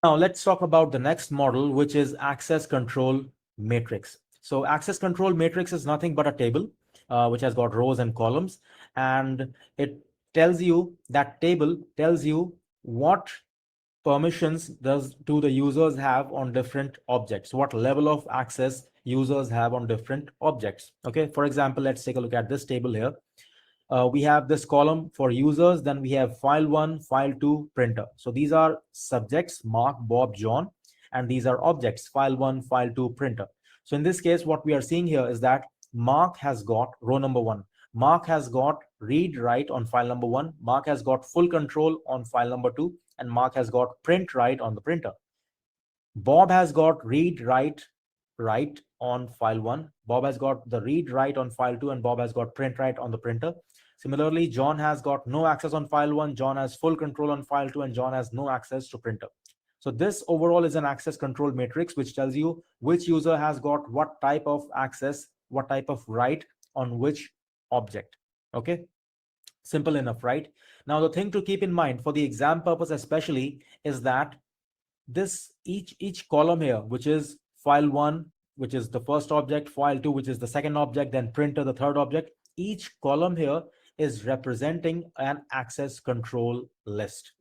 Now let's talk about the next model, which is access control matrix. So access control matrix is nothing but a table which has got rows and columns, and it tells you, that table tells you what permissions do the users have on different objects, what level of access users have on different objects. Okay, for example, let's take a look at this table here. We have this column for users, then we have file1, file2, printer. So these are subjects, Mark, Bob, John, and these are objects, file1, file2, printer. So in this case, what we are seeing here is that Mark has got row number 1. Mark has got read write on file number 1. Mark has got full control on file number 2, and Mark has got print write on the printer. Bob has got read write on file 1. Bob has got the read write on file 2, and Bob has got print write on the printer. Similarly, John has got no access on file 1, John has full control on file 2, and John has no access to printer. So this overall is an access control matrix which tells you which user has got what type of access, what type of write on which object. Okay, simple enough, right? Now the thing to keep in mind for the exam purpose especially is that this each column here, which is file 1, which is the first object, file 2, which is the second object, then printer, the third object, each column here is representing an access control list.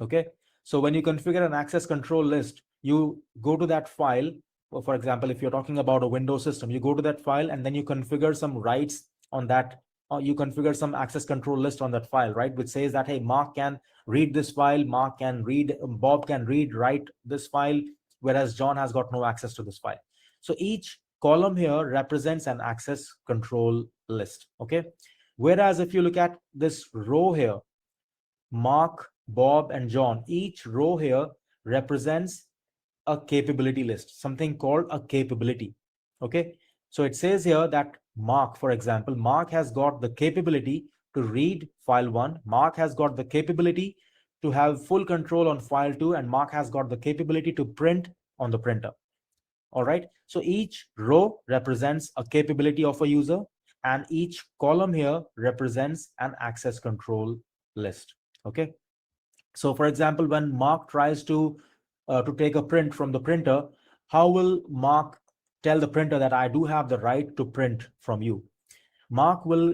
Okay, so when you configure an access control list, you go to that file. For example, if you're talking about a Windows system, you go to that file and then you configure some rights on that, or you configure some access control list on that file, right, which says that, hey, Mark can read this file, Mark can read, Bob can read write this file, whereas John has got no access to this file. So each column here represents an access control list. Okay, whereas if you look at this row here, Mark, Bob, and John, each row here represents a capability list, something called a capability. Okay, so it says here that Mark, for example, Mark has got the capability to read file 1, Mark has got the capability to have full control on file 2, and Mark has got the capability to print on the printer. All right, so each row represents a capability of a user, and each column here represents an access control list. Okay, so for example, when Mark tries to take a print from the printer, how will Mark tell the printer that I do have the right to print from you? Mark will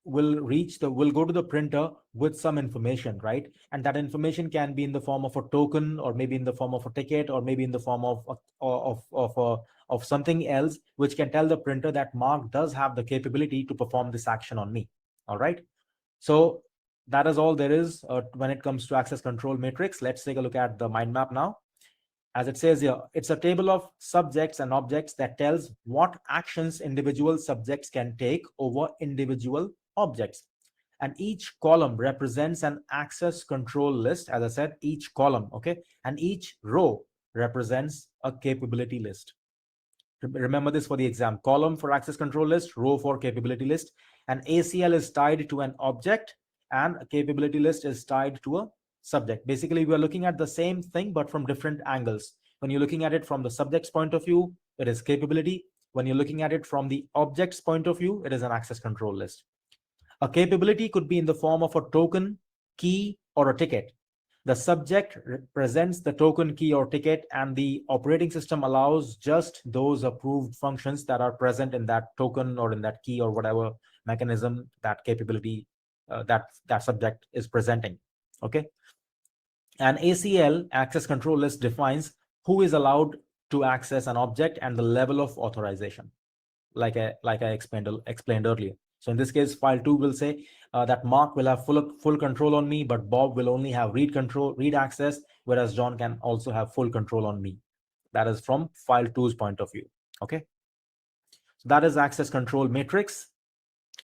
go to the printer with some information, right? And that information can be in the form of a token, or maybe in the form of a ticket, or maybe in the form of something else, which can tell the printer that Mark does have the capability to perform this action on me. All right, so that is all there is when it comes to access control matrix. Let's take a look at the mind map now. As it says here, it's a table of subjects and objects that tells what actions individual subjects can take over individual objects. And each column represents an access control list. As I said, each column, okay? And each row represents a capability list. Remember this for the exam: column for access control list, row for capability list. And ACL is tied to an object, and a capability list is tied to a subject. Basically, we are looking at the same thing, but from different angles. When you're looking at it from the subject's point of view, it is capability. When you're looking at it from the object's point of view, it is an access control list. A capability could be in the form of a token, key, or a ticket. The subject represents the token, key, or ticket, and the operating system allows just those approved functions that are present in that token or in that key or whatever mechanism that capability that subject is presenting. Okay, an ACL, access control list, defines who is allowed to access an object and the level of authorization, like I explained earlier. So in this case, file 2 will say that Mark will have full control on me, but Bob will only have read access, whereas John can also have full control on me. That is from file 2's point of view. Okay, so that is access control matrix.